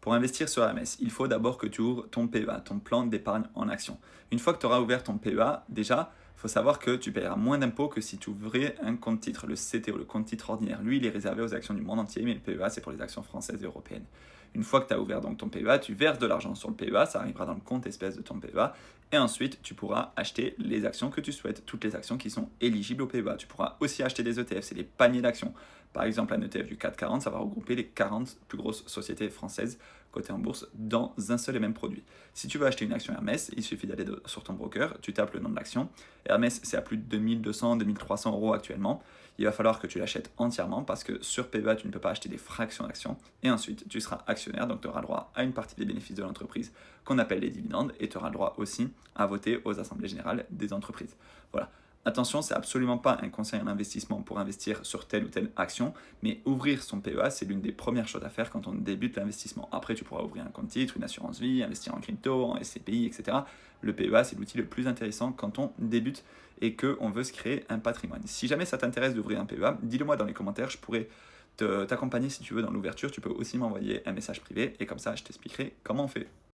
Pour investir sur AMS, il faut d'abord que tu ouvres ton PEA, ton plan d'épargne en action. Une fois que tu auras ouvert ton PEA, déjà, il faut savoir que tu paieras moins d'impôts que si tu ouvrais un compte titre, le CTO, le compte titre ordinaire. Lui, il est réservé aux actions du monde entier, mais le PEA, c'est pour les actions françaises et européennes. Une fois que tu as ouvert donc ton PEA, tu verses de l'argent sur le PEA, ça arrivera dans le compte espèce de ton PEA, et ensuite tu pourras acheter les actions que tu souhaites, toutes les actions qui sont éligibles au PEA. Tu pourras aussi acheter des ETF, c'est des paniers d'actions. Par exemple, un ETF du CAC 40, ça va regrouper les 40 plus grosses sociétés françaises cotées en bourse dans un seul et même produit. Si tu veux acheter une action Hermès, il suffit d'aller sur ton broker, tu tapes le nom de l'action. Hermès, c'est à plus de 2200, 2300 euros actuellement. Il va falloir que tu l'achètes entièrement parce que sur PEA, tu ne peux pas acheter des fractions d'actions. Et ensuite, tu seras actionnaire, donc tu auras le droit à une partie des bénéfices de l'entreprise qu'on appelle les dividendes et tu auras le droit aussi à voter aux assemblées générales des entreprises. Voilà. Attention, c'est absolument pas un conseil en investissement pour investir sur telle ou telle action, mais ouvrir son PEA, c'est l'une des premières choses à faire quand on débute l'investissement. Après, tu pourras ouvrir un compte titre, une assurance vie, investir en crypto, en SCPI, etc. Le PEA, c'est l'outil le plus intéressant quand on débute et qu'on veut se créer un patrimoine. Si jamais ça t'intéresse d'ouvrir un PEA, dis-le moi dans les commentaires, je pourrais t'accompagner si tu veux dans l'ouverture. Tu peux aussi m'envoyer un message privé et comme ça, je t'expliquerai comment on fait.